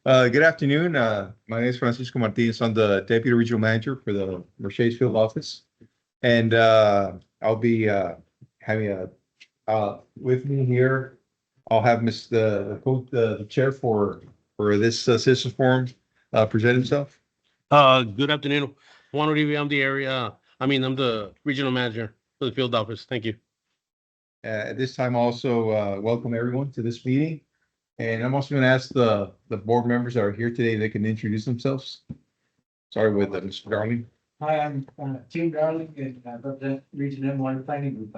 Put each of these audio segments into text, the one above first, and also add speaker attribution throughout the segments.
Speaker 1: Good afternoon. My name is Francisco Martinez. I'm the Deputy Regional Manager for the Mercedes Field Office. And I'll be having with me here, I'll have the chair for this Citizens Forum present himself.
Speaker 2: Good afternoon. Juan Uribe, I'm the regional manager for the field office. Thank you.
Speaker 1: At this time, also welcome everyone to this meeting. And I'm also going to ask the board members that are here today, they can introduce themselves. Sorry, with Mr. Darling.
Speaker 3: Hi, I'm Tim Darling and I represent Region M1 Planning Group.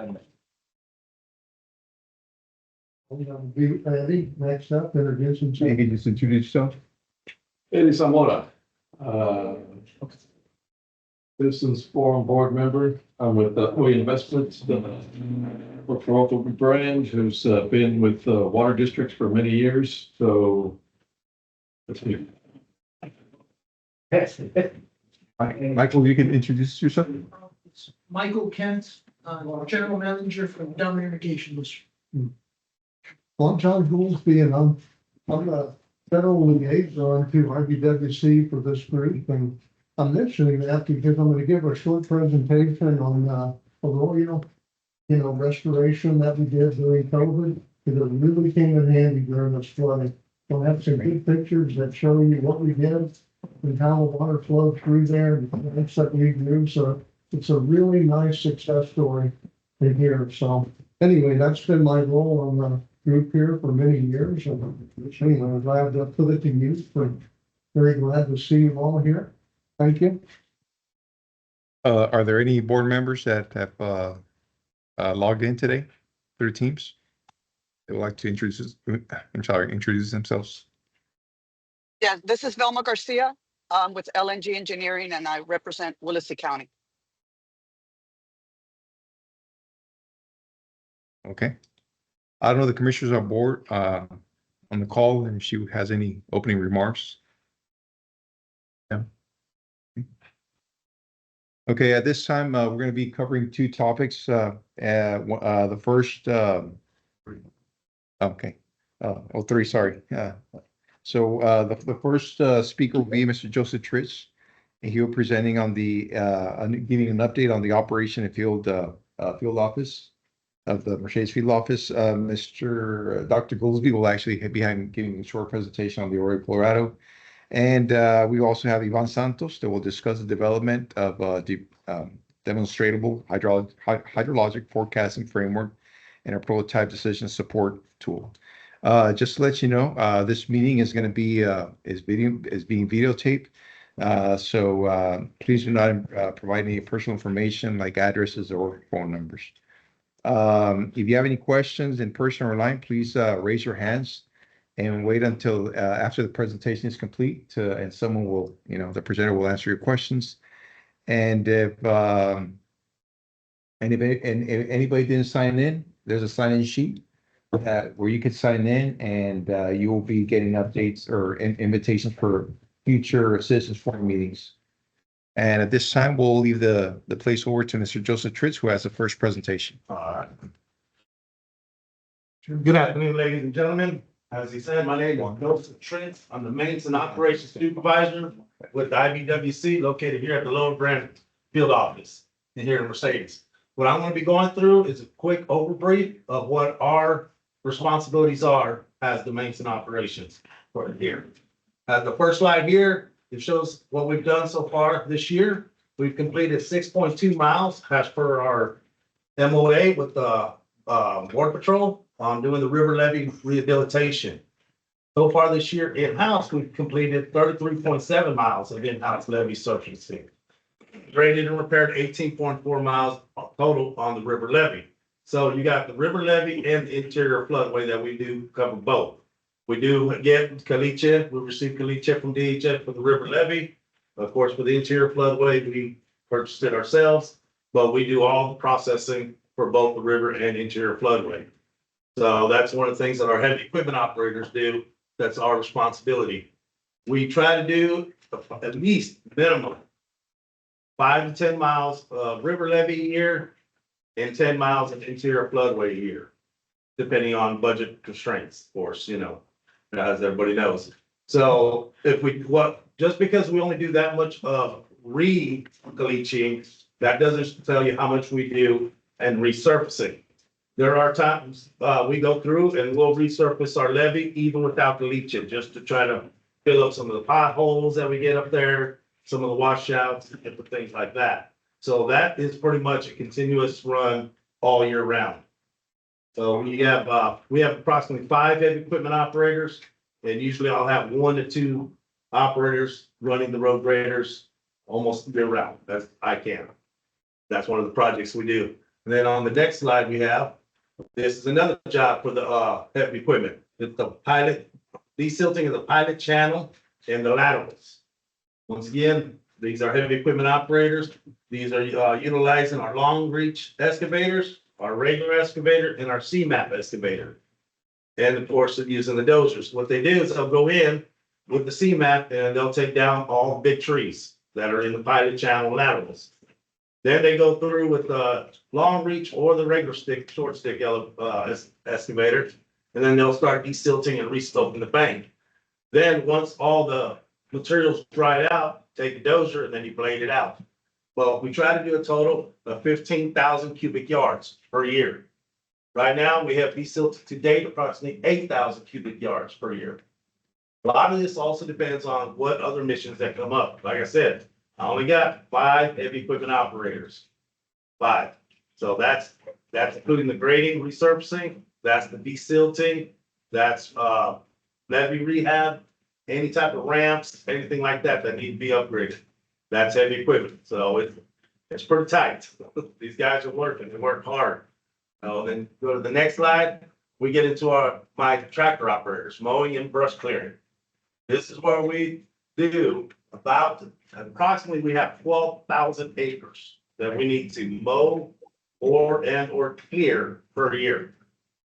Speaker 4: Eddie, next up, introduce himself.
Speaker 1: You can just introduce yourself.
Speaker 5: Eddie Zamora, Citizens Forum Board Member. I'm with Oi Investments, work for Local Brand, who's been with water districts for many years. So that's me.
Speaker 1: Michael, you can introduce yourself.
Speaker 3: It's Michael Kent, General Manager for Down Irrigation District.
Speaker 4: Well, John Goolsby, and I'm the federal liaison to IBWC for this group, and I'm mentioning that because I'm going to give a short presentation on restoration that we did during COVID, because it really came in handy during this flooding. We'll have some good pictures that show you what we did and how the water flowed through there and the things that we do. So it's a really nice success story in here. So anyway, that's been my role on the group here for many years. And I'm glad to put it to use. But very glad to see you all here. Thank you.
Speaker 1: Are there any board members that have logged in today through Teams? They would like to introduce themselves.
Speaker 6: Yeah, this is Velma Garcia with LNG Engineering, and I represent Willacy County.
Speaker 1: Okay. I don't know the commissioners on board on the call, and if she has any opening remarks. Yeah. Okay, at this time, we're going to be covering two topics. The first, three, sorry. So the first speaker will be Mr. Joseph Tritz, and he'll be presenting on giving an update on the operation and field office of the Mercedes Field Office. Dr. Goolsby will actually be giving a short presentation on the Rio Colorado. And we also have Ivan Santos that will discuss the development of demonstrable hydrologic forecasting framework and a prototype decision support tool. Just to let you know, this meeting is going to be being videotaped. So please do not provide any personal information like addresses or phone numbers. If you have any questions in person or online, please raise your hands and wait until after the presentation is complete and someone will, the presenter will answer your questions. And if anybody didn't sign in, there's a sign-in sheet where you can sign in, and you will be getting updates or invitations for future Citizens Forum meetings. And at this time, we'll leave the place over to Mr. Joseph Tritz, who has the first presentation.
Speaker 7: Good afternoon, ladies and gentlemen. As he said, my name is Joseph Tritz. I'm the Maintenance and Operations Supervisor with the IBWC located here at the Rio Grande Field Office and here in Mercedes. What I'm going to be going through is a quick overview of what our responsibilities are as the Maintenance and Operations for here. The first slide here, it shows what we've done so far this year. We've completed 6.2 miles as per our MOA with the Border Patrol on doing the river levee rehabilitation. So far this year in-house, we've completed 33.7 miles of in-house levee surfacing. Graded and repaired 18.4 miles total on the river levee. So you got the river levee and the interior floodway that we do cover both. We do get caliche. We receive caliche from DHS for the river levee. Of course, for the interior floodway, we purchased it ourselves, but we do all the processing for both the river and interior floodway. So that's one of the things that our heavy equipment operators do. That's our responsibility. We try to do at least minimum 5 to 10 miles of river levee a year and 10 miles of interior floodway a year, depending on budget constraints, of course, as everybody knows. So if we, just because we only do that much of re-leaching, that doesn't tell you how much we do and resurfacing. There are times, we go through and we'll resurface our levee even without the leaching, just to try to fill up some of the potholes that we get up there, some of the washouts, and different things like that. So that is pretty much a continuous run all year round. So we have approximately 5 heavy equipment operators, and usually I'll have 1 to 2 operators running the road graders almost year round. That's one of the projects we do. And then on the next slide we have, this is another job for the heavy equipment. It's the pilot, desilting of the pilot channel and the laterals. Once again, these are heavy equipment operators. These are utilizing our long reach excavators, our regular excavator, and our CMAP excavator. And of course, using the dozers. What they do is they'll go in with the CMAP and they'll take down all the big trees that are in the pilot channel laterals. Then they go through with the long reach or the regular stick, short stick excavator, and then they'll start desilting and resilting the bank. Then once all the materials dried out, take the dozer and then you blade it out. Well, we try to do a total of 15,000 cubic yards per year. Right now, we have desilted to date approximately 8,000 cubic yards per year. A lot of this also depends on what other missions that come up. Like I said, I only got 5 heavy equipment operators. 5. So that's including the grading, resurfacing, that's the desilting, that's levee rehab, any type of ramps, anything like that that need to be upgraded. That's heavy equipment. So it's pretty tight. These guys are working, they work hard. Then go to the next slide. We get into my tractor operators, mowing and brush clearing. This is where we do approximately we have 12,000 acres that we need to mow or clear per year.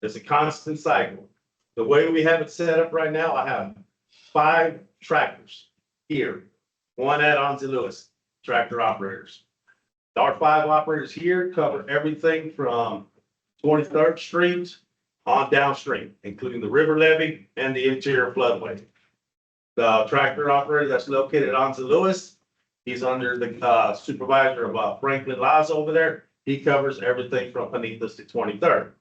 Speaker 7: It's a constant cycle. The way we have it set up right now, I have 5 tractors here, 1 at Onzi Lewis, tractor operators. Our 5 operators here cover everything from 23rd Street on downstream, including the river levee and the interior floodway. The tractor operator that's located at Onzi Lewis, he's under the supervisor of Franklin Laws over there. He covers everything from Panitas to 23rd.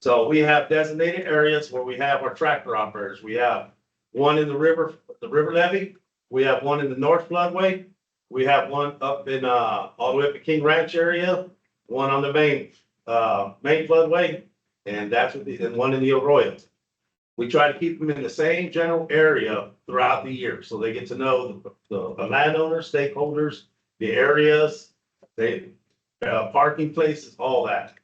Speaker 7: So we have designated areas where we have our tractor operators. We have 1 in the river levee. We have 1 in the north floodway. We have 1 up in all the way up to King Ranch area, 1 on the main floodway, and and 1 in the Arroyo. We try to keep them in the same general area throughout the year, so they get to know the landowners, stakeholders, the areas, parking places, all that.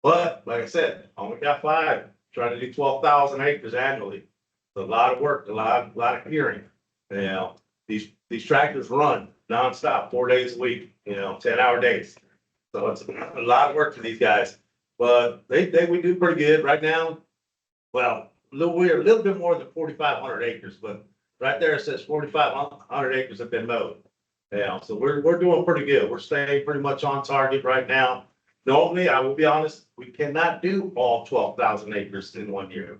Speaker 7: But like I said, I only got 5, trying to do 12,000 acres annually. It's a lot of work, a lot of clearing. These tractors run nonstop, 4 days a week, 10-hour days. So it's a lot of work for these guys, but we do pretty good right now. Well, we're a little bit more than 4,500 acres, but right there it says 4,500 acres have been mowed. So we're doing pretty good. We're staying pretty much on target right now. Normally, I will be honest, we cannot do all 12,000 acres in 1 year.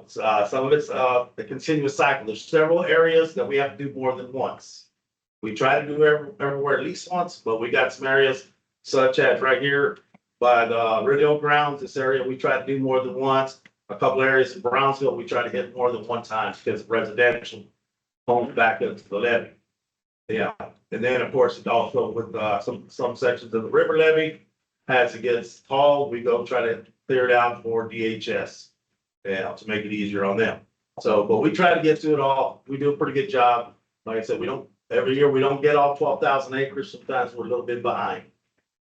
Speaker 7: Some of it's a continuous cycle. There's several areas that we have to do more than once. We try to do everywhere at least once, but we got some areas such as right here by the Rio Grounds, this area, we try to do more than once. A couple areas in Brownsville, we try to hit more than 1 time because of residential homes back up to the levee. And then of course, it also with some sections of the river levee, as it gets tall, we go try to clear it out for DHS, to make it easier on them. So, but we try to get to it all. We do a pretty good job. Like I said, every year we don't get all 12,000 acres. Sometimes we're a little bit behind.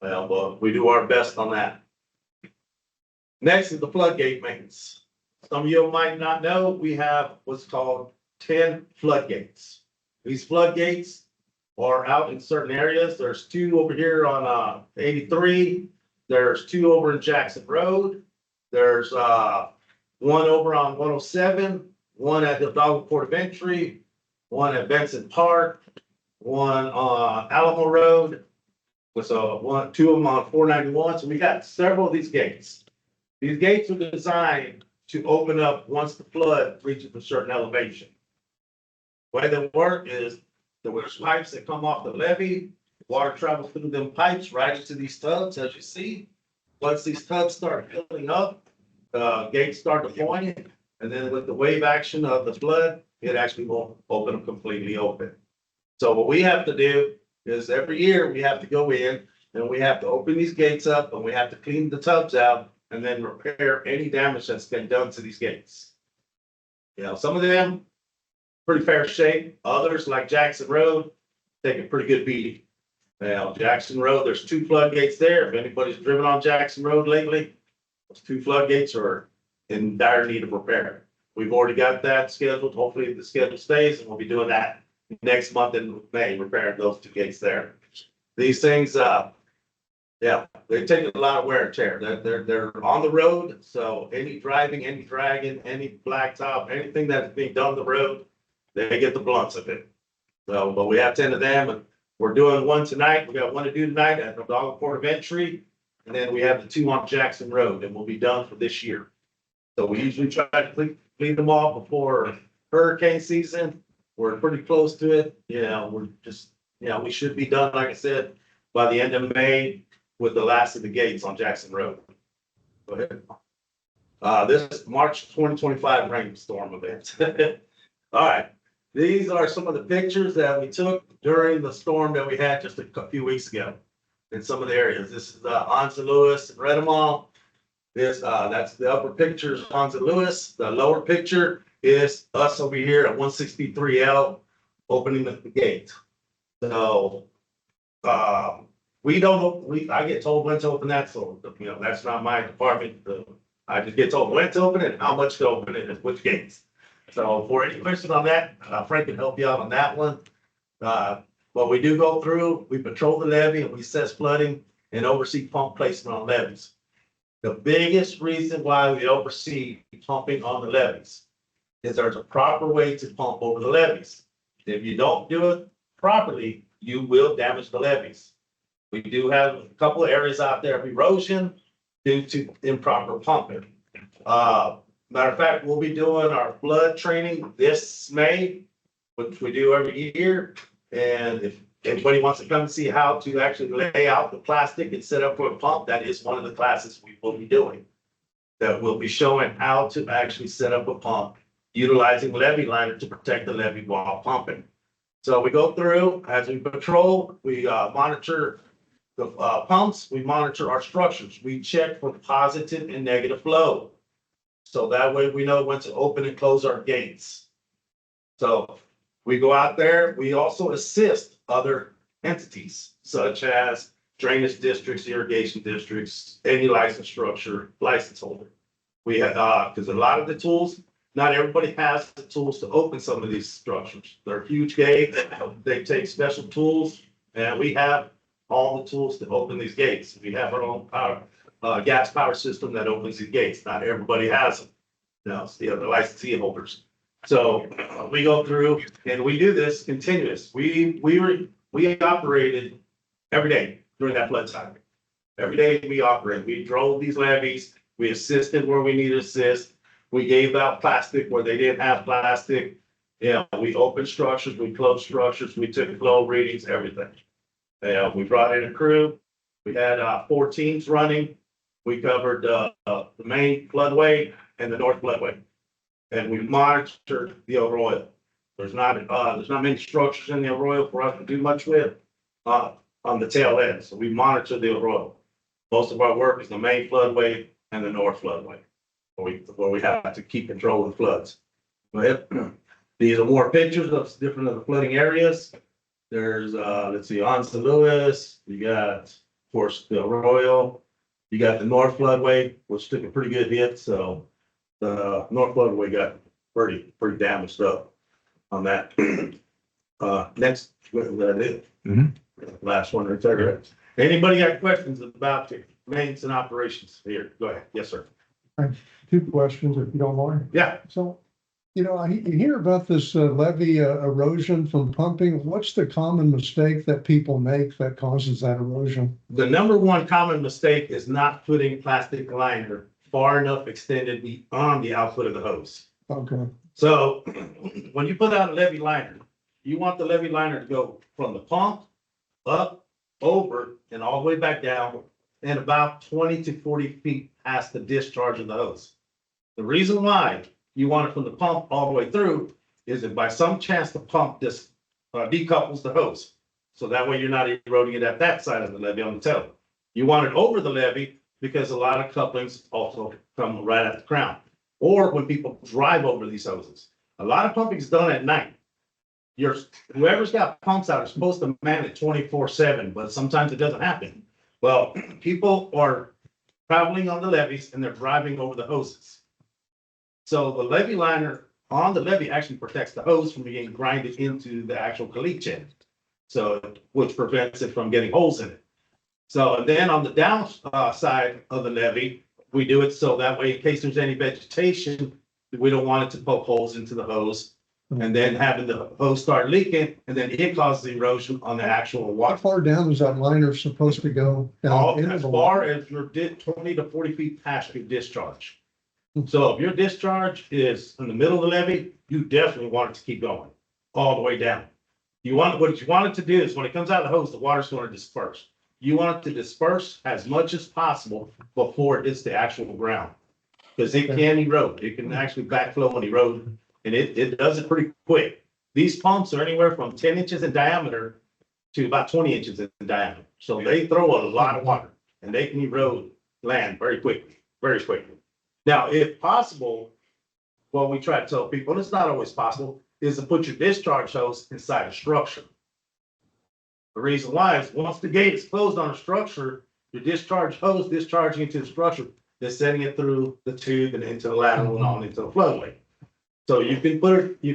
Speaker 7: But we do our best on that. Next is the floodgate maintenance. Some of you might not know, we have what's called 10 floodgates. These floodgates are out in certain areas. There's 2 over here on 83. There's 2 over in Jackson Road. There's 1 over on 107, 1 at the Dogwood Port of Entry, 1 at Benson Park, 1 on Alamo Road. With 2 of them on 491. So we got several of these gates. These gates are designed to open up once the flood reaches a certain elevation. The way they work is that there's pipes that come off the levee, water travels through them pipes right into these tubs, as you see. Once these tubs start filling up, gates start deploying, and then with the wave action of the flood, it actually won't open them completely open. So what we have to do is every year we have to go in and we have to open these gates up and we have to clean the tubs out and then repair any damage that's been done to these gates. You know, some of them pretty fair shape, others like Jackson Road, take a pretty good beating. Now, Jackson Road, there's 2 floodgates there. If anybody's driven on Jackson Road lately, those 2 floodgates are in dire need of repair. We've already got that scheduled. Hopefully the schedule stays and we'll be doing that next month in May, repairing those 2 gates there. These things, yeah, they take a lot of wear and tear. They're on the road. So any driving, any dragging, any blacktop, anything that's being done on the road, they get the blunts of it. So, but we have 10 of them and we're doing one tonight. We got one to do tonight at the Dog Port of Entry. And then we have the 2 on Jackson Road and we'll be done for this year. So we usually try to clean them off before hurricane season. We're pretty close to it. You know, we're just, you know, we should be done, like I said, by the end of May with the last of the gates on Jackson Road. Go ahead. This March 2025 rainstorm event. All right. These are some of the pictures that we took during the storm that we had just a few weeks ago in some of the areas. This is Anza Lewis and Redemont. This that's the upper picture is Anza Lewis. The lower picture is us over here at 163L opening the gate. So we don't I get told when to open that, so you know that's not my department. I just get told when to open it and how much to open it and which gates. So for any questions on that, Frank can help you out on that one. But we do go through, we patrol the levee and we assess flooding and oversee pump placement on levees. The biggest reason why we oversee pumping on the levees is there's a proper way to pump over the levees. If you don't do it properly, you will damage the levees. We do have a couple of areas out there of erosion due to improper pumping. Matter of fact, we'll be doing our flood training this May, which we do every year. And if anybody wants to come and see how to actually lay out the plastic and set up for a pump, that is one of the classes we will be doing. That will be showing how to actually set up a pump, utilizing levee liner to protect the levee while pumping. So we go through, as we patrol, we monitor the pumps, we monitor our structures. We check for positive and negative flow. So that way we know when to open and close our gates. So we go out there, we also assist other entities such as drainage districts, irrigation districts, any license structure, license holder. We have, because a lot of the tools, not everybody has the tools to open some of these structures. They're huge gates, they take special tools, and we have all the tools to open these gates. We have our own power. Gas power system that opens the gates. Not everybody has them. No, it's the other licensee holders. So we go through and we do this continuous. We operated every day during that flood time. Every day we operate. We drove these levees. We assisted where we needed to assist. We gave out plastic where they didn't have plastic. Yeah, we opened structures. We closed structures. We took flow readings. Everything. We brought in a crew. We had 4 teams running. We covered the main floodway and the north floodway, and we monitored the arroyo. There's not many structures in the arroyo for us to do much with on the tail end. So we monitor the arroyo. Most of our work is the main floodway and the north floodway, where we have to keep control of the floods. But these are more pictures of different of the flooding areas. There's let's see, Anza Lewis. You got, of course, the arroyo. You got the north floodway, which took a pretty good hit. So the north floodway got pretty damaged up on that. Next, that is last one right there. Right? Anybody got questions about the maintenance and operations here? Go ahead. Yes, sir.
Speaker 4: 2 questions, if you don't mind.
Speaker 7: Yeah.
Speaker 4: So, you know, you hear about this levee erosion from pumping. What's the common mistake that people make that causes that erosion?
Speaker 7: The number one common mistake is not putting plastic liner far enough extended beyond the output of the hose.
Speaker 4: Okay,
Speaker 7: So when you put out a levee liner, you want the levee liner to go from the pump up, over, and all the way back down, and about 20 to 40 feet past the discharge of the hose. The reason why you want it from the pump all the way through is if by some chance the pump just decouples the hose. So that way you're not eroding it at that side of the levee on the tail. You want it over the levee because a lot of couplings also come right at the crown. Or when people drive over these hoses. A lot of pumping is done at night. Whoever's got pumps out is supposed to man it 24/7, but sometimes it doesn't happen. Well, people are traveling on the levees and they're driving over the hoses. So the levee liner on the levee actually protects the hose from being grinded into the actual caliche. So, which prevents it from getting holes in it. So, and then on the down side of the levee, we do it so that way in case there's any vegetation, we don't want it to poke holes into the hose. And then having the hose start leaking, and then it causes erosion on the actual
Speaker 4: how
Speaker 7: water.
Speaker 4: far down is that liner supposed to go? Down into
Speaker 7: As
Speaker 4: the
Speaker 7: far
Speaker 4: water?
Speaker 7: as your 20 to 40 feet past your discharge. So if your discharge is in the middle of the levee, you definitely want it to keep going all the way down. What you want it to do is when it comes out of the hose, the water's going to disperse. You want it to disperse as much as possible before it hits the actual ground. Because it can erode. It can actually backflow and erode. And it does it pretty quick. These pumps are anywhere from 10 inches in diameter to about 20 inches in diameter. So they throw a lot of water and they can erode land very quickly, very quickly. Now, if possible, what we try to tell people, and it's not always possible, is to put your discharge hose inside a structure. The reason why is once the gate is closed on a structure, your discharge hose discharging into the structure, they're sending it through the tube and into the lateral and on into the floodway. So you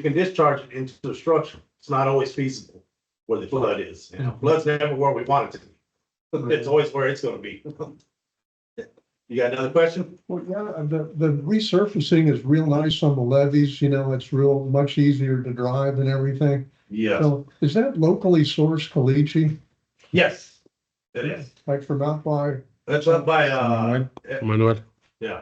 Speaker 7: can discharge it into the structure. It's not always feasible where the flood is. You know, flood's never where we want it to be. It's always where it's gonna be. You got another question?
Speaker 4: Well, yeah, the resurfacing is real nice on the levees, you know, it's real much easier to drive and everything.
Speaker 7: Yes,
Speaker 4: So is that locally sourced caliche,
Speaker 7: yes, it is.
Speaker 4: like from out by?
Speaker 7: That's up by,
Speaker 2: Manuel.
Speaker 7: yeah.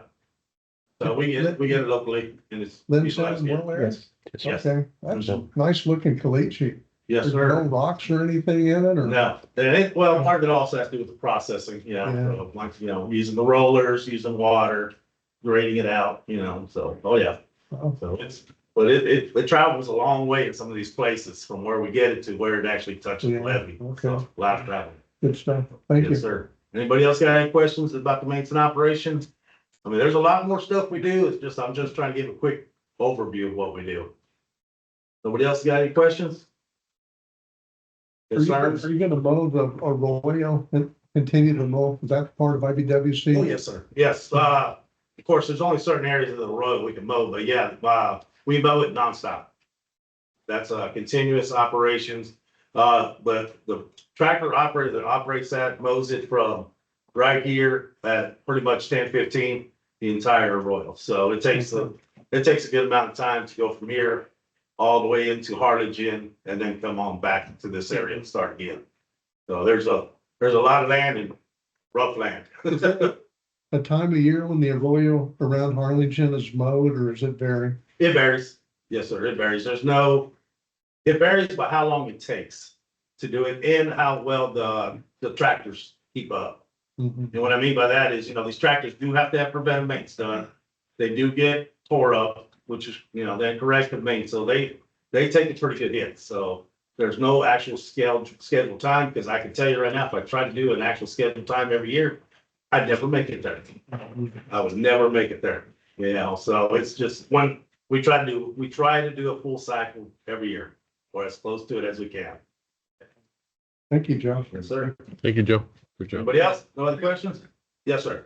Speaker 7: So we get it locally and it's.
Speaker 4: Lynn says, well, there?
Speaker 7: Yes,
Speaker 4: Okay, that's a nice looking caliche.
Speaker 7: yes,
Speaker 4: Is there no
Speaker 7: sir.
Speaker 4: rocks or anything in it, or?
Speaker 7: No, well, part of it also has to do with the processing,
Speaker 4: Yeah.
Speaker 7: so, like, using the rollers, using water, grading it out, so, oh, yeah.
Speaker 4: Oh.
Speaker 7: So but it travels a long way in some of these places from where we get it to where it actually touches the
Speaker 4: Yeah,
Speaker 7: levee.
Speaker 4: okay.
Speaker 7: So, a lot of travel.
Speaker 4: Good stuff, thank you.
Speaker 7: Yes, sir. Anybody else got any questions about the maintenance and operations? I mean, there's a lot more stuff we do. I'm just trying to give a quick overview of what we do. Nobody else got any questions? Concerns?
Speaker 4: Are you gonna mow the arroyo and continue to mow, is that part of IBWC?
Speaker 7: Oh, yes, sir. Yes, of course, there's only certain areas of the road we can mow, but yeah, we mow it nonstop. That's continuous operations. But the tractor operator that operates that mows it from right here at pretty much 10-15, the entire arroyo. So it takes a good amount of time to go from here all the way into Harlingen and then come on back to this area and start again. So there's a lot of land and rough land.
Speaker 4: A time of year when the arroyo around Harlingen is mowed, or is it vary?
Speaker 7: It varies. Yes, sir. It varies. It varies by how long it takes to do it and how well the tractors keep up.
Speaker 4: Mhm.
Speaker 7: And what I mean by that is, these tractors do have to have preventive maintenance done. They do get tore up, which is, then corrective maintenance. So they take a pretty good hit. So there's no actual scheduled time, because I can tell you right now, if I try to do an actual scheduled time every year, I'd never make it there. I would never make it there. So it's just when we try to do a full cycle every year, or as close to it as we can.
Speaker 4: Thank you, Joe.
Speaker 7: Yes, sir.
Speaker 2: Thank you, Joe. Good job.
Speaker 7: Anybody else? No other questions? Yes, sir.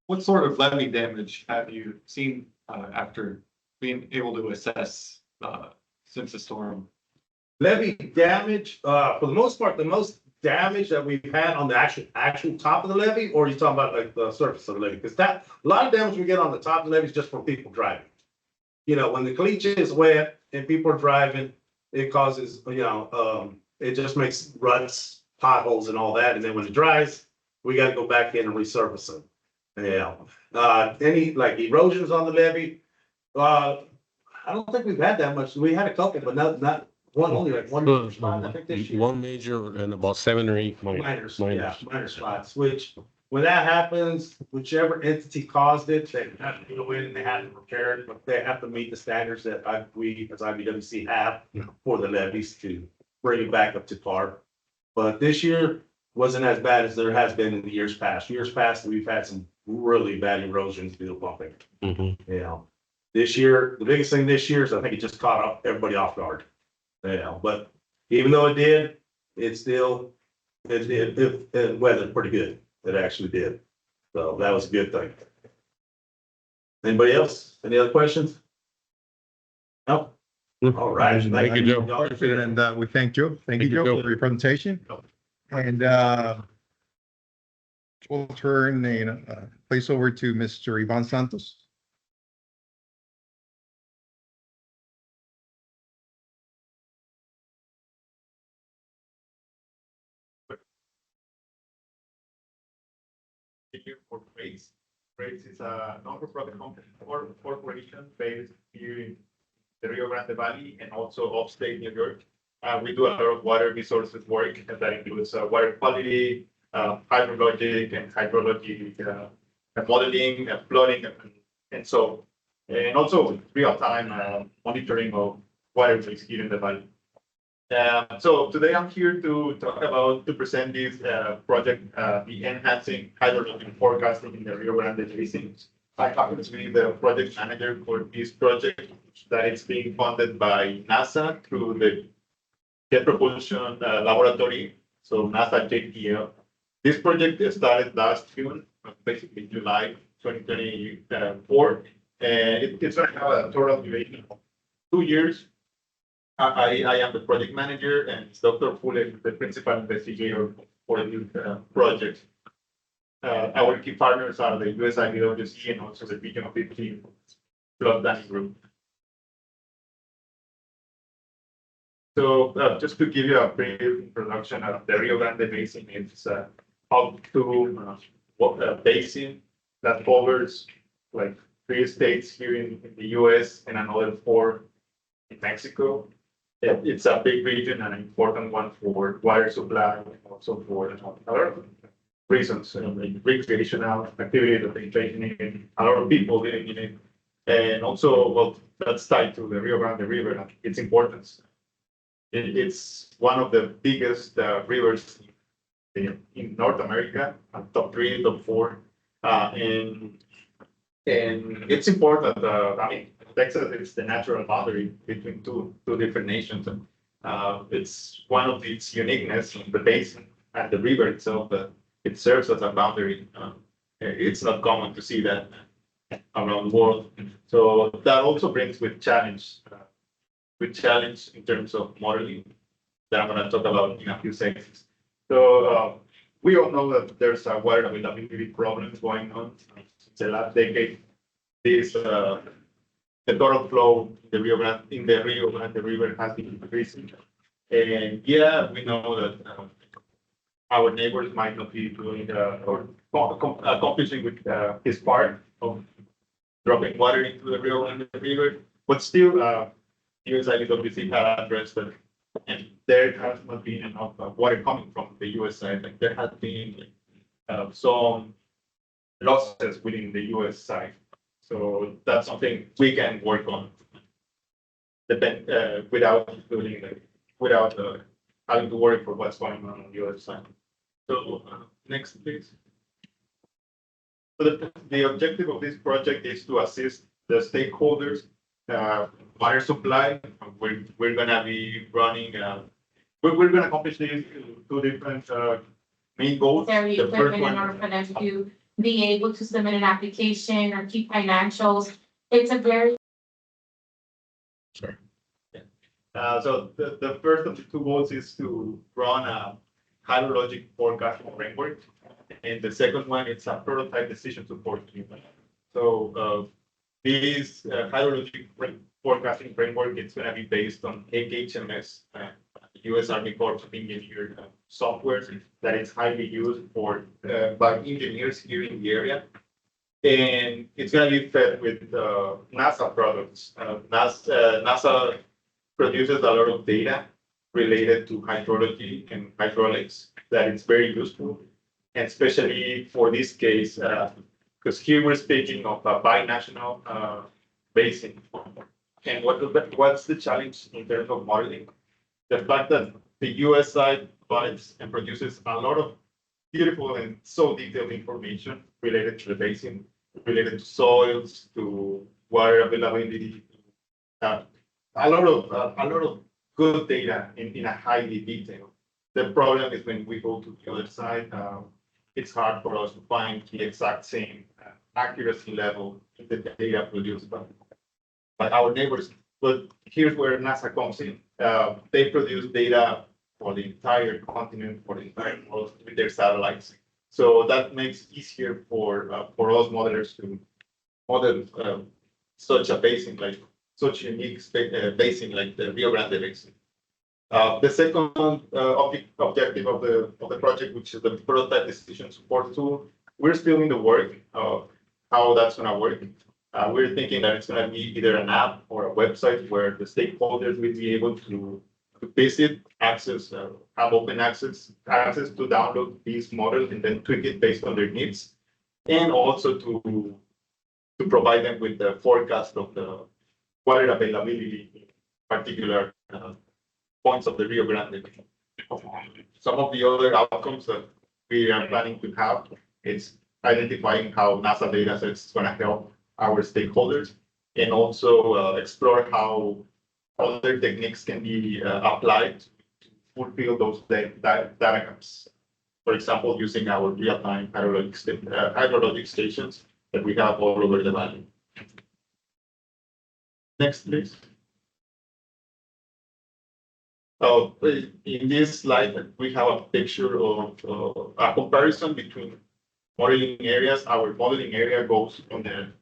Speaker 8: What sort of levee damage have you seen after being able to assess since the storm?
Speaker 7: Levee damage, for the most part, the most damage that we've had on the actual top of the levee, or are you talking about like the surface of the levee? Because a lot of damage we get on the top of the levee is just from people driving. When the caliche is wet and people are driving, it causes, it just makes ruts, potholes and all that. And then when it dries, we got to go back in and resurface them. Yeah, any like erosions on the levee? I don't think we've had that much. We had a couple, but not one, only like one spot, I think this year.
Speaker 2: One major and about 7 or 8 minor.
Speaker 7: Minors, yeah, minor spots, which when that happens, whichever entity caused it, they have to go in and they have to repair it, but they have to meet the standards that we as IBWC have for the levees to bring it back up to par. But this year wasn't as bad as there has been in the years past. Years past, we've had some really bad erosions due to pumping.
Speaker 2: Mhm.
Speaker 7: You know, this year, the biggest thing this year is I think it just caught up everybody off guard. You know, but even though it did, it still, it weathered pretty good. It actually did. So that was a good thing. Anybody else? Any other questions? No? All right.
Speaker 2: Thank you, Joe.
Speaker 1: And we thank Joe. Thank you,
Speaker 2: Thank you,
Speaker 1: Joe,
Speaker 2: Joe.
Speaker 1: for your presentation. And we'll turn the place over to Mr. Ivan Santos.
Speaker 9: For Tritz. Tritz is a non-for-profit corporation based here in the Rio Grande Valley and also upstate New York. We do a lot of water resources work, and that includes water quality, hydrologic and hydrologic modeling, flooding, and also real-time monitoring of water risk here in the valley. So today I'm here to present this project, the enhancing hydrologic forecasting in the Rio Grande Basin. I happen to be the project manager for this project that is being funded by NASA through the Jet Propulsion Laboratory, so NASA JPL. This project started last June, basically July 2024, and it's going to have a total duration of 2 years. I am the project manager, and Dr. Fuller, the principal investigator for this project. Our key partners are the USIBWC and also the Region of 15 Flood Planning Group. So just to give you a brief introduction of the Rio Grande Basin, it's up to a basin that covers like 3 states here in the US and another 4 in Mexico. It's a big region and an important one for water supply and also for other reasons, like recreational activity that they trade in, a lot of people living in it. And also, well, that's tied to the Rio Grande River and its importance. It's one of the biggest rivers in North America, top 3, top 4. And it's important. I mean, Texas is the natural boundary between two different nations. It's one of its uniqueness in the basin and the river itself. It serves as a boundary. It's not common to see that around the world. So that also brings with challenge in terms of modeling that I'm going to talk about in a few seconds. So we all know that there's a water availability problems going on since the last decade. This the total flow in the Rio Grande River has been increasing, and yeah, we know that our neighbors might not be doing or accomplishing with his part of dropping water into the Rio Grande River, but still, USIBWC has addressed that, and there has not been enough water coming from the US side. Like there has been some losses within the US side. So that's something we can work on, without having to worry for what's going on the other side. So next, please. So the objective of this project is to assist the stakeholders, water supply. We're gonna be running. We're gonna accomplish these 2 different main goals.
Speaker 10: Necessary
Speaker 9: The first
Speaker 10: equipment in
Speaker 9: one.
Speaker 10: order for them to be able to submit an application or keep financials. It's a very.
Speaker 9: So the first of the 2 goals is to run a hydrologic forecasting framework, and the second one is a prototype decision support unit. So this hydrologic forecasting framework is going to be based on HMS, U.S. Army Corps of Engineers software that is highly used by engineers here in the area. And it's gonna be fed with NASA products. NASA produces a lot of data related to hydrology and hydraulics that is very useful, and especially for this case, because here we're speaking of a binational basin. And what's the challenge in terms of modeling? The fact that the US side provides and produces a lot of beautiful and so detailed information related to the basin, related to soils, to water availability, uh, a lot of good data in a highly detailed. The problem is when we go to the other side, it's hard for us to find the exact same accuracy level in the data produced by our neighbors. But here's where NASA comes in. They produce data for the entire continent, for the entire world with their satellites. So that makes it easier for us modelers to model such a basin, like such a unique basin like the Rio Grande Basin. The second objective of the project, which is the prototype decision support tool, we're still in the work of how that's going to work. We're thinking that it's going to be either an app or a website where the stakeholders will be able to visit, access, have open access to download these models and then tweak it based on their needs, and also to provide them with the forecast of the water availability in particular points of the Rio Grande. Some of the other outcomes that we are planning to have is identifying how NASA data sets is going to help our stakeholders, and also explore how other techniques can be applied to fulfill those data gaps. For example, using our real-time hydrologic stations that we have all over the valley. Next, please. In this slide, we have a picture of a comparison between modeling areas. Our modeling area goes from the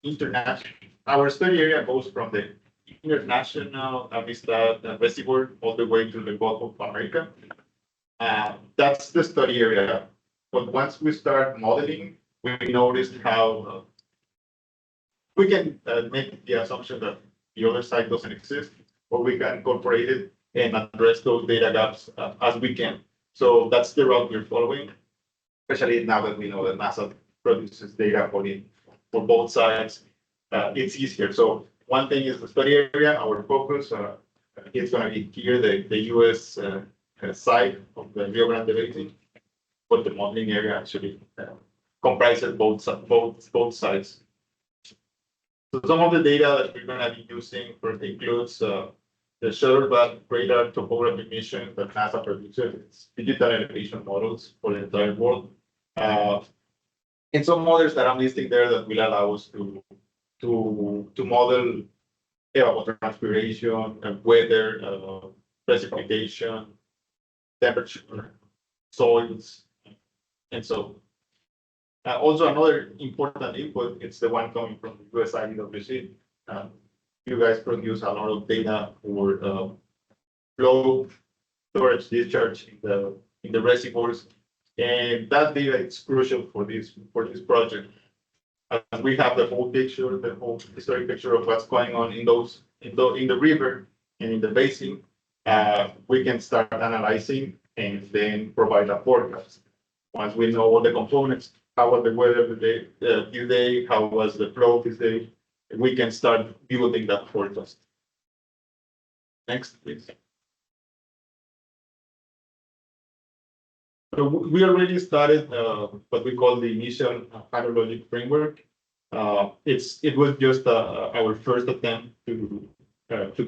Speaker 9: international, our study area goes from the international Amistad reservoir all the way to the Gulf of America. That's the study area. But once we start modeling, we noticed how we can make the assumption that the other side doesn't exist, or we can incorporate it and address those data gaps as we can. So that's the route we're following, especially now that we know that NASA produces data for both sides. It's easier. So one thing is the study area, our focus is going to be here, the US side of the Rio Grande Basin, but the modeling area actually comprises both sides. So some of the data that we're going to be using includes the Shuttlebug radar topography mission that NASA produces. It's digital elevation models for the entire world. And some others that I'm listing there that will allow us to model evapotranspiration, weather, precipitation, temperature, soils, and so. Also, another important input, it's the one coming from the USIBWC. You guys produce a lot of data for flow, storage, discharge in the reservoirs, and that data is crucial for this project. As we have the whole picture, the whole historic picture of what's going on in the river and in the basin, we can start analyzing and then provide a forecast. Once we know all the components, how was the weather today, how was the flow this day, we can start building that forecast. Next, please. So we already started what we call the initial hydrologic framework. It was just our first attempt to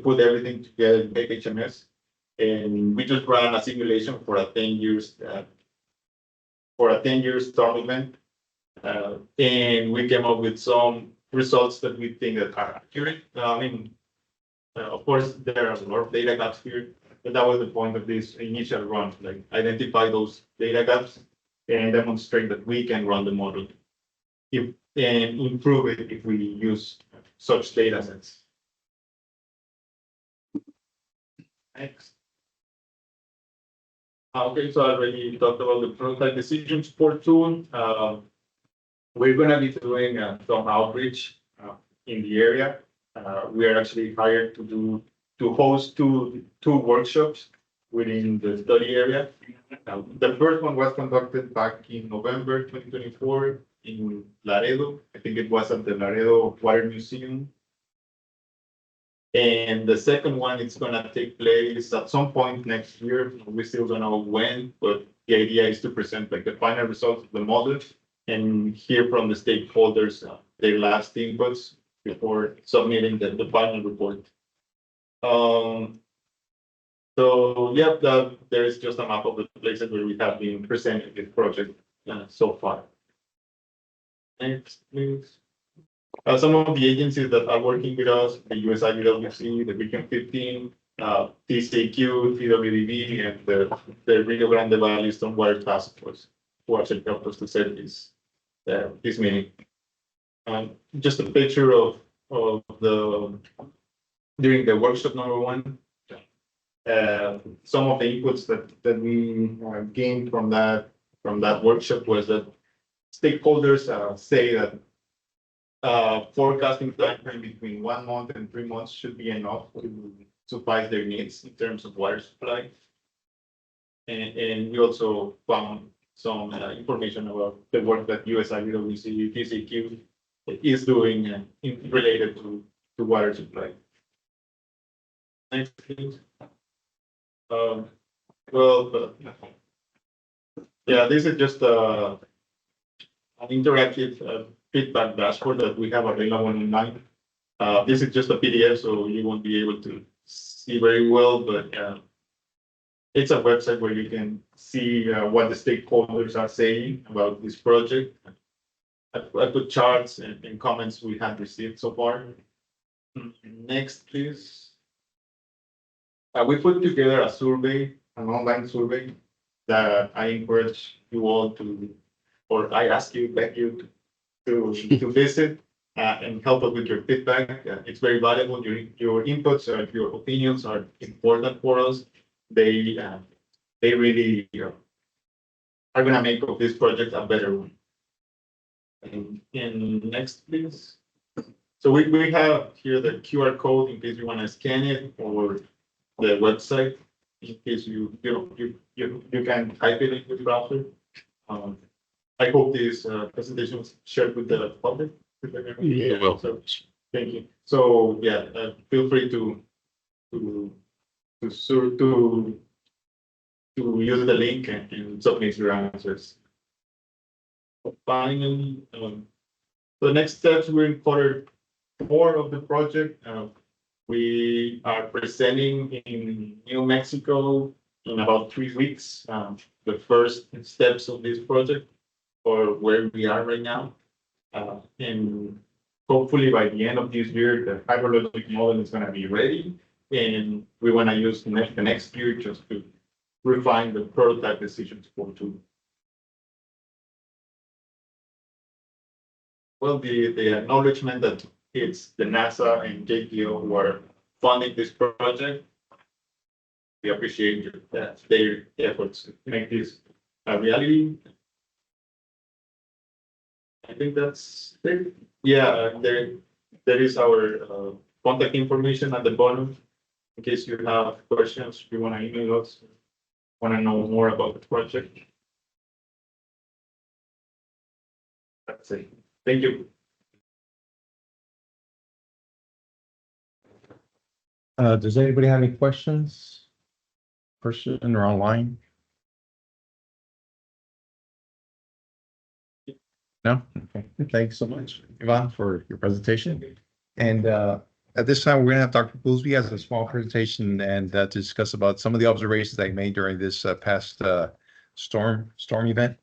Speaker 9: put everything together in HMS, and we just ran a simulation for a 10 years storm event, and we came up with some results that we think that are accurate. Of course, there are a lot of data gaps here, but that was the point of this initial run, like identify those data gaps and demonstrate that we can run the model and improve it if we use such data sets. Next. Okay, so I already talked about the prototype decision support tool. we're gonna be doing some outreach in the area. We are actually hired to host two workshops within the study area. The first one was conducted back in November 2024 in Laredo. I think it was at the Laredo Water Museum. And the second one is gonna take place at some point next year. We still don't know when, but the idea is to present like the final results of the model and hear from the stakeholders their last inputs before submitting the final report. So yeah, there is just a map of the places where we have been presenting this project so far. Next, please. Some of the agencies that are working with us, the USIBWC, the Region 15, TCQ, TWDB, and the Rio Grande Valley Stormwater Task Force, who actually helped us to set this meeting. Just a picture of during the workshop number 1. Some of the inputs that we gained from that workshop was that stakeholders say that forecasting time frame between 1 month and 3 months should be enough to suffice their needs in terms of water supply. And we also found some information about the work that USIBWC, TCQ is doing related to water supply. Next, please. Yeah, this is just an interactive feedback dashboard that we have available online. This is just a PDF, so you won't be able to see very well, but it's a website where you can see what the stakeholders are saying about this project. I put charts and comments we have received so far. Next, please. We put together a survey, an online survey that I encourage you all to, or I ask you, beg you to visit and help us with your feedback. It's very valuable. Your inputs, your opinions are important for us. They really are going to make of this project a better one. And next, please. So we have here the QR code in case you want to scan it, or the website in case you can type it in your browser. I hope this presentation was shared with the public.
Speaker 2: Yeah, well.
Speaker 9: So, thank you. So yeah, feel free to use the link and submit your answers. Finally, the next steps, we're in quarter 4 of the project. We are presenting in New Mexico in about 3 weeks, the first steps of this project, or where we are right now. And hopefully by the end of this year, the hydrologic model is going to be ready. And we want to use the next year just to refine the prototype decisions for 2. Well, the acknowledgement that it's the NASA and JPO who are funding this project. We appreciate their efforts to make this a reality. I think that's it. Yeah, there is our contact information at the bottom. In case you have questions, if you want to email us, want to know more about the project. That's it. Thank you.
Speaker 1: Does anybody have any questions? Person or online? No? Okay. Thanks so much, Ivan, for your presentation. And at this time, we're going to have Dr. Goolsby has a small presentation and to discuss about some of the observations that he made during this past storm event.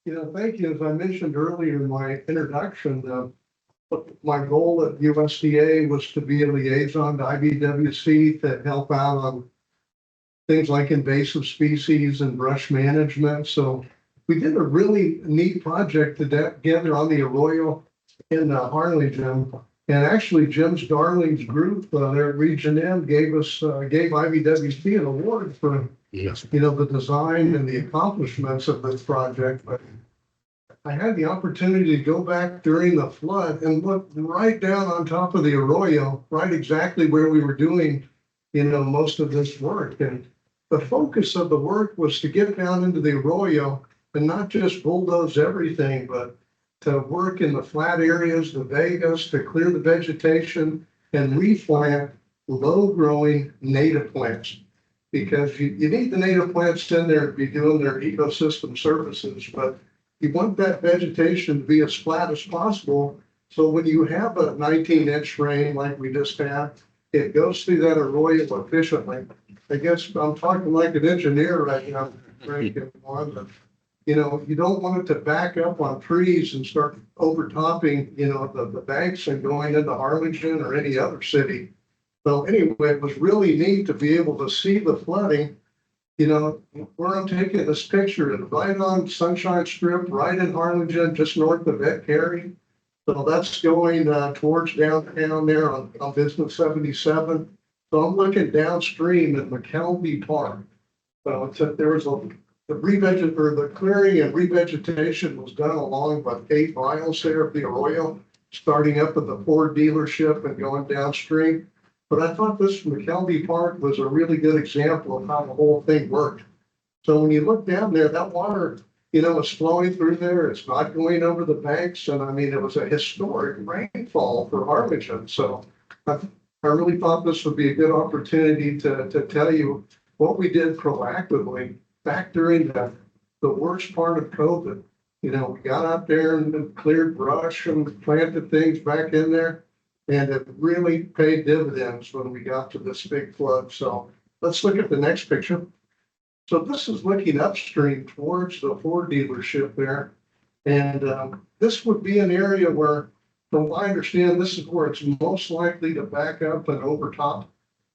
Speaker 4: Yeah, thank you. As I mentioned earlier in my introduction, my goal at USDA was to be a liaison to IBWC to help out on things like invasive species and brush management. So we did a really neat project together on the Arroyo in Harlingen. And actually Jim's Darling's group, there at Region M gave IBWC an award for,
Speaker 2: Yes.
Speaker 4: the design and the accomplishments of this project. But I had the opportunity to go back during the flood and look right down on top of the arroyo, right exactly where we were doing, most of this work. And the focus of the work was to get down into the arroyo and not just bulldoze everything, but to work in the flat areas, the vegas, to clear the vegetation and replant low-growing native plants. Because you need the native plants in there to be doing their ecosystem services, but you want that vegetation to be as flat as possible. So when you have a 19-inch rain like we just had, it goes through that arroyo efficiently. I guess I'm talking like an engineer right now, Frank, and Wanda. You don't want it to back up on trees and start overtopping, the banks and going into Harlingen or any other city. So anyway, it was really neat to be able to see the flooding. Where I'm taking this picture is right on Sunshine Strip, right in Harlingen, just north of Ed Carey. So that's going towards downtown there on Business 77. So I'm looking downstream at McKelvey Park. So there was the clearing and revegetation was done along about 8 miles there of the arroyo, starting up at the Ford dealership and going downstream. But I thought this McKelvey Park was a really good example of how the whole thing worked. So when you look down there, that water, is flowing through there. It's not going over the banks. And I mean, it was a historic rainfall for Harlingen. So I really thought this would be a good opportunity to tell you what we did proactively back during the worst part of COVID. We got out there and cleared brush and planted things back in there. And it really paid dividends when we got to this big flood. So let's look at the next picture. So this is looking upstream towards the Ford dealership there. And this would be an area where, from what I understand, this is where it's most likely to back up and overtop.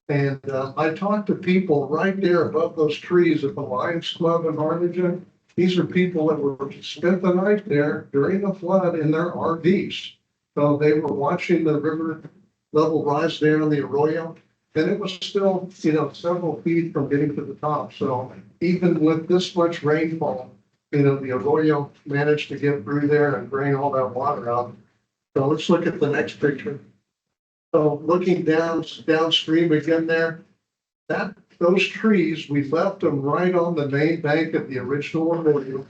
Speaker 4: And I talked to people right there above those trees at the Lions Club in Harlingen. These are people that were spent the night there during the flood in their RVs. So they were watching the river level rise there on the arroyo, and it was still, several feet from getting to the top. So even with this much rainfall, the arroyo managed to get through there and drain all that water out. So let's look at the next picture. So looking downstream again there, those trees, we left them right on the main bank of the original arroyo.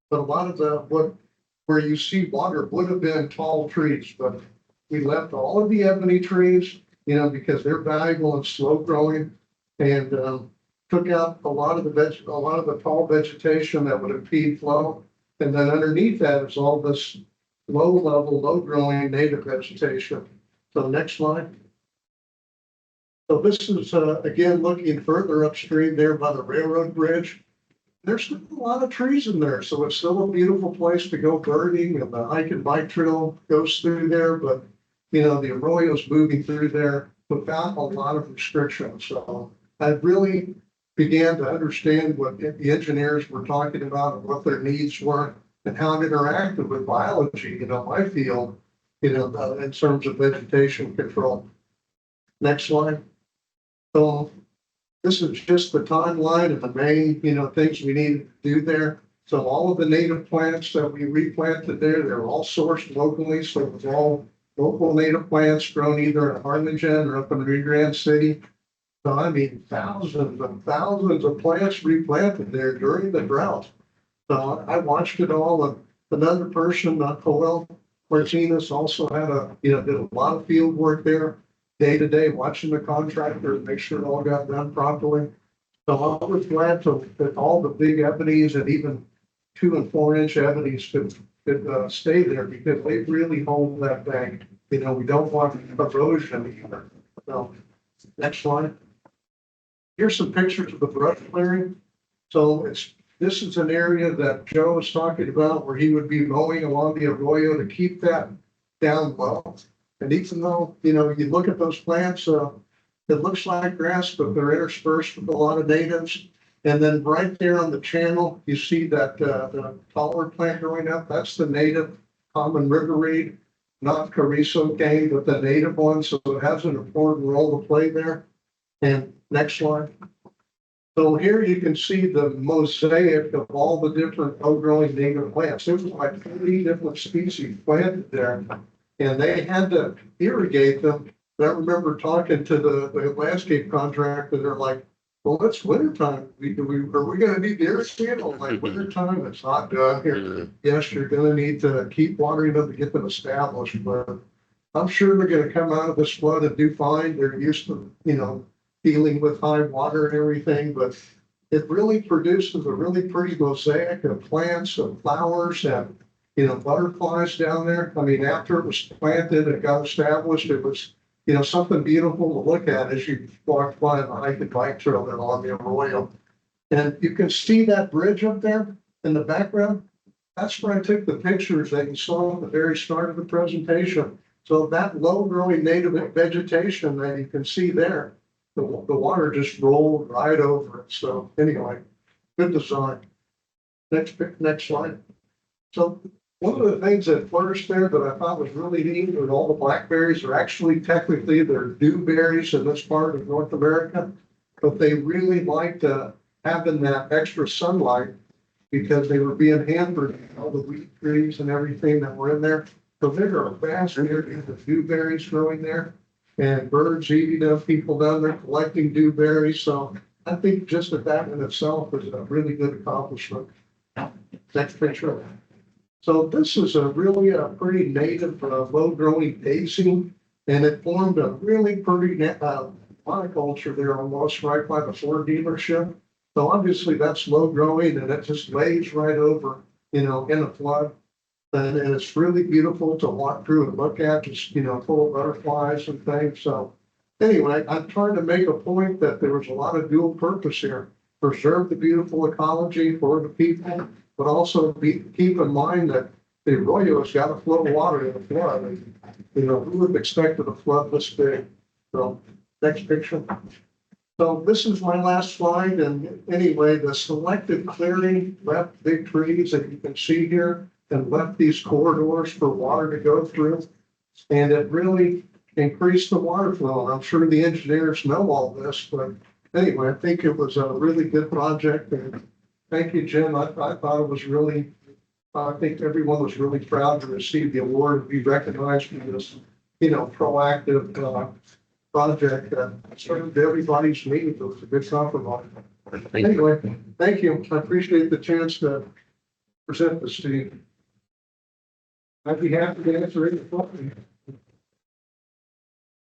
Speaker 4: But a lot of where you see water would have been tall trees, but we left all of the ebony trees, because they're valuable and slow growing, and took out a lot of the tall vegetation that would impede flow. And then underneath that is all this low growing native vegetation. So next slide. So this is again looking further upstream there by the railroad bridge. There's still a lot of trees in there, so it's still a beautiful place to go birding, and the hike and bike trail goes through there. But the arroyo's moving through there without a lot of restrictions. So I really began to understand what the engineers were talking about and what their needs were and how it interacted with biology, my field, in terms of vegetation control. Next slide. So this is just the timeline of the main, things we need to do there. So all of the native plants that we replanted there, they're all sourced locally. So it's all local native plants grown either in Harlingen or up in Rio Grande City. So I mean, thousands and thousands of plants replanted there during the drought. So I watched it all. And another person, Joel Martinez, also had did a lot of field work there, day to day, watching the contractor and make sure it all got done properly. So I was glad that all the big ebonies and even 2 and 4 inch ebonies could stay there, because they really hold that bank. We don't want erosion either. So next slide. Here's some pictures of the brush clearing. So this is an area that Joe was talking about where he would be mowing along the arroyo to keep that down low. And even though, you look at those plants, it looks like grass, but they're interspersed with a lot of natives. And then right there on the channel, you see that the taller plant growing up. That's the native common river reed. not Carrizo cane, but the native one, so it has an important role to play there. And next slide. So here you can see the mosaic of all the different low-growing native plants. There's like 30 different species planted there, and they had to irrigate them. And I remember talking to the landscape contractor, they're like, well, it's wintertime. Are we gonna need to irrigate? I'm like, wintertime, it's not done here. Yes, you're gonna need to keep watering them to get them established, but I'm sure they're gonna come out of this flood and do fine. They're used to, dealing with high water and everything, but it really produces a really pretty mosaic of plants and flowers and, butterflies down there. I mean, after it was planted and got established, it was, something beautiful to look at as you walk by the hike and bike trail there along the Arroyo. And you can see that bridge up there in the background. That's where I took the pictures that you saw at the very start of the presentation. So that low growing native vegetation that you can see there, the water just rolled right over it. So anyway, good design. Next slide. So one of the things that flourished there that I thought was really neat was all the blackberries are actually technically they're dewberries in this part of North America, but they really liked having that extra sunlight because they were being hampered by all the wheat trees and everything that were in there. So there are vast areas of dewberries growing there. And birds eating them, people down there collecting dewberries. So I think just that in itself is a really good accomplishment. Next picture. So this is a really pretty native low-growing daisy, and it formed a really pretty monoculture there almost right by the Ford dealership. So obviously that's low-growing, and it just lays right over, in a flood. And it's really beautiful to walk through and look at, just, full of butterflies and things. So anyway, I'm trying to make a point that there was a lot of dual purpose here. Preserve the beautiful ecology for the people, but also keep in mind that the arroyo has got to flow water in a flood. And, who would have expected a flood this big? So next picture. So this is my last slide. And anyway, the selective clearing left big trees that you can see here and left these corridors for water to go through. And it really increased the water flow. And I'm sure the engineers know all this, but anyway, I think it was a really good project. And thank you, Jim. I thought it was really, I think everyone was really proud to receive the award and be recognized for this, proactive project that served everybody's needs. It was a good compromise. Anyway, thank you. I appreciate the chance to present this to you. I'd be happy to answer any questions.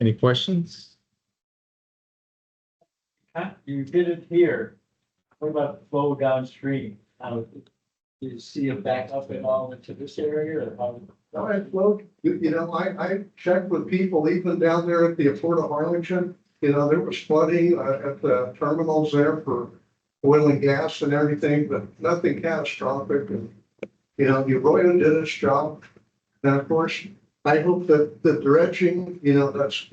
Speaker 1: Any questions?
Speaker 11: You did it here. What about the flow downstream? How do you see it back up and all into this area or how?
Speaker 4: All right, well, I checked with people even down there at the Port of Arlington. There was flooding at the terminals there for oil and gas and everything, but nothing catastrophic. And, the arroyo did its job. And of course, I hope that the dredging, that's,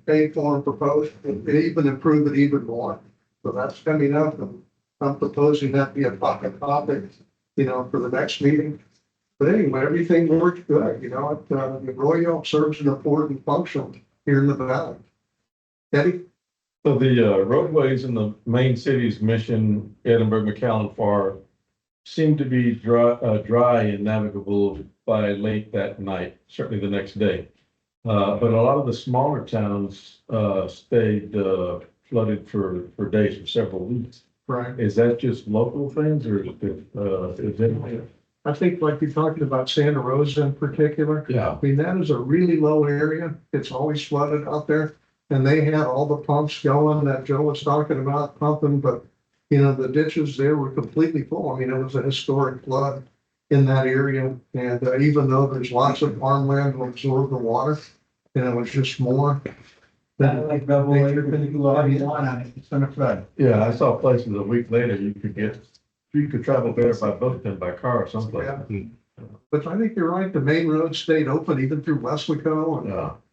Speaker 4: paid for and proposed, it even improve it even more. So that's coming up, and I'm proposing that be a topic, for the next meeting. But anyway, everything worked good, the arroyo serves an important function here in the valley. Eddie?
Speaker 5: So the roadways in the main cities, Mission, Edinburgh, McAllen, Far, seem to be dry and navigable by late that night, certainly the next day. But a lot of the smaller towns stayed flooded for days, for several weeks.
Speaker 4: Right.
Speaker 5: Is that just local things or is it?
Speaker 4: I think like you're talking about Santa Rosa in particular.
Speaker 5: Yeah.
Speaker 4: I mean, that is a really low area. It's always flooded out there. And they had all the pumps going that Joe was talking about pumping, but the ditches there were completely full. I mean, it was a historic flood in that area. And even though there's lots of farmland to absorb the water, it was just more.
Speaker 11: Like it's gonna flood.
Speaker 5: Yeah, I saw places a week later, you could travel better by boat than by car or someplace.
Speaker 4: Yeah. But I think you're right. The main road stayed open even through Weslaco and,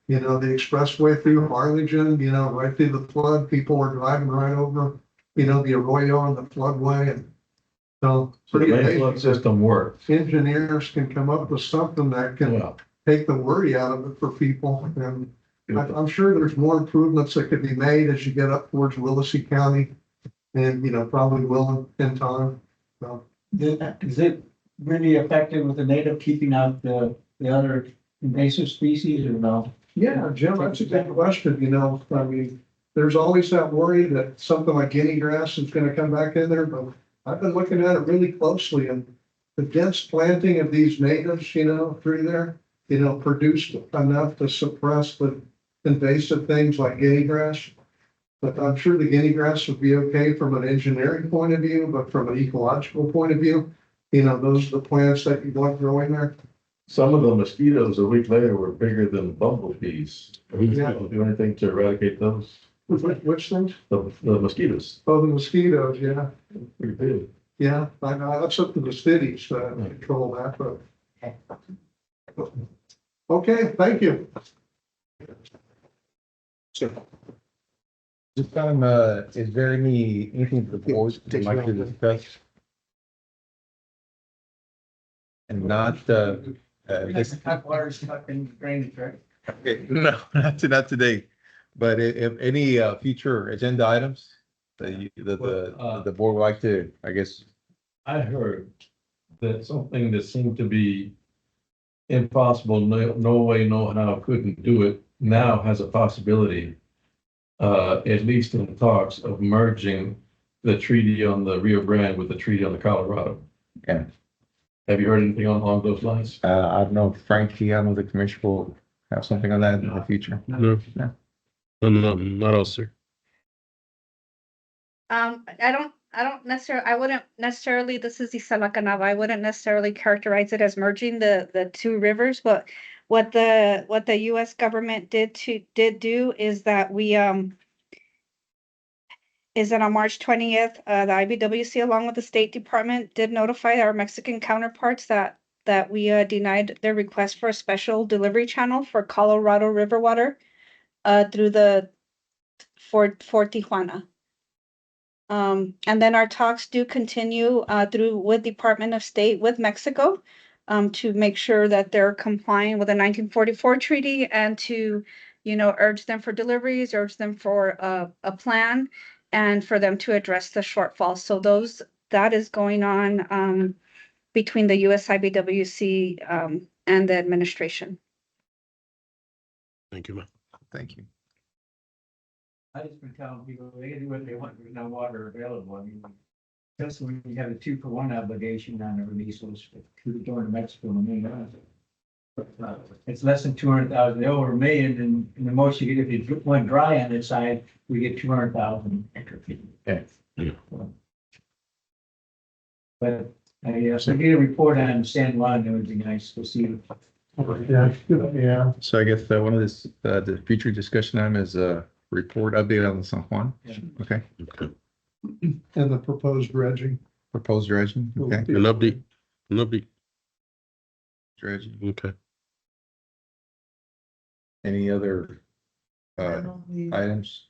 Speaker 4: the expressway through Arlington, right through the flood. People were driving right over, the arroyo and the floodway. And so
Speaker 5: the main flood system works.
Speaker 4: Engineers can come up with something that can take the worry out of it for people. And I'm sure there's more improvements that could be made as you get up towards Willacy County and, you know, probably will in time. So,
Speaker 11: Is it really effective with the native keeping out the other invasive species or no?
Speaker 4: yeah, Jim, that's a good question. You know, I mean, there's always that worry that something like guinea grass is gonna come back in there, but I've been looking at it really closely, and the dense planting of these natives, you know, through there, you know, produced enough to suppress the invasive things like guinea grass. But I'm sure the guinea grass would be okay from an engineering point of view, but from an ecological point of view, you know, those are the plants that you want growing there.
Speaker 5: Some of the mosquitoes a week later were bigger than bumblebees.
Speaker 4: Yeah.
Speaker 5: Do anything to eradicate those?
Speaker 4: Which things?
Speaker 5: The mosquitoes,
Speaker 4: Oh, the mosquitoes, yeah.
Speaker 5: pretty big.
Speaker 4: Yeah, I know, that's up to the cities to control that, but. Okay, thank you.
Speaker 1: This time, is there anything the board would like to discuss? And not, this,
Speaker 11: Hot water stuck in drainage, right?
Speaker 1: okay, no, not today. But if any, future agenda items that the board would like to, I guess.
Speaker 5: I heard that something that seemed to be impossible, no way, no how, couldn't do it, now has a possibility. At least in talks of merging the treaty on the Rio Grande with the treaty on the Colorado.
Speaker 1: Yeah.
Speaker 5: Have you heard anything along those lines?
Speaker 1: I don't know if Frankie, I don't know if the commissioner will have something on that in the future.
Speaker 2: No,
Speaker 1: No.
Speaker 2: no, not us, sir.
Speaker 12: I don't necessarily, I wouldn't necessarily, this is Isela Canava, I wouldn't necessarily characterize it as merging the two rivers, but what the US government did do is that we, is that on March 20th, the IBWC along with the State Department did notify our Mexican counterparts that we denied their request for a special delivery channel for Colorado River water through for Tijuana. And then our talks do continue through with Department of State with Mexico to make sure that they're complying with the 1944 treaty and to, you know, urge them for deliveries, urge them for a plan, and for them to address the shortfalls. So that is going on between the USIBWC and the administration.
Speaker 2: Thank you, ma'am.
Speaker 1: Thank you.
Speaker 11: I just been telling people, they can do what they want, there's no water available, I mean. Especially when you have a 2-for-1 obligation on the releases to the door to Mexico and the main. It's less than 200,000, over a million, and the most you get, if you went dry on this side, we get 200,000 extra feet.
Speaker 1: Okay.
Speaker 2: Yeah.
Speaker 11: But I get a report on San Juan, it would be nice to see.
Speaker 4: Yeah.
Speaker 1: So I guess one of this, the future discussion item is a report update on San Juan.
Speaker 11: Yeah.
Speaker 1: Okay.
Speaker 2: Okay.
Speaker 4: And the proposed dredging.
Speaker 1: Proposed dredging. Okay.
Speaker 2: An update.
Speaker 1: Dredging.
Speaker 2: Okay.
Speaker 1: Any other
Speaker 3: And on the-
Speaker 1: items?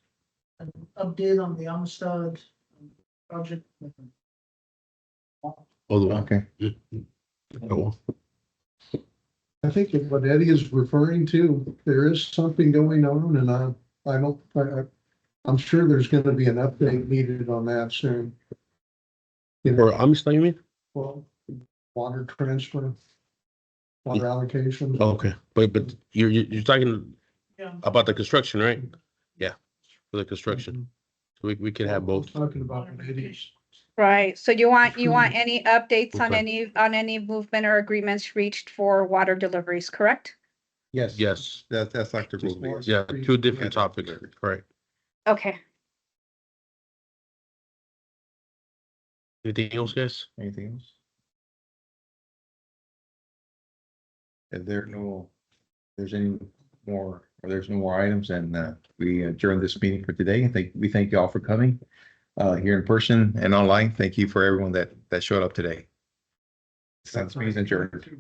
Speaker 3: an update on the Amistad project.
Speaker 2: Oh, the one.
Speaker 1: Okay.
Speaker 2: Oh,
Speaker 4: I think that what Eddie is referring to, there is something going on, and I'm sure there's gonna be an update needed on that soon. You know,
Speaker 2: or Amistad, you mean?
Speaker 4: well, water transfer, water allocation.
Speaker 2: Oh, okay, but you're talking
Speaker 3: Yeah.
Speaker 2: about the construction, right? Yeah, for the construction. So we could have both.
Speaker 4: Talking about Eddie's.
Speaker 12: Right, so you want any updates on
Speaker 2: Okay.
Speaker 12: any movement or agreements reached for water deliveries, correct?
Speaker 1: Yes.
Speaker 2: Yes,
Speaker 1: That's Dr.
Speaker 4: Just
Speaker 1: Bowlby.
Speaker 4: more-
Speaker 2: yeah, two different topics, correct.
Speaker 12: Okay.
Speaker 2: Anything else, guys?
Speaker 1: Anything else? If there's any more, or there's no more items, and we adjourn this meeting for today. We thank you all for coming here in person and online. Thank you for everyone that showed up today. Since meeting's adjourned.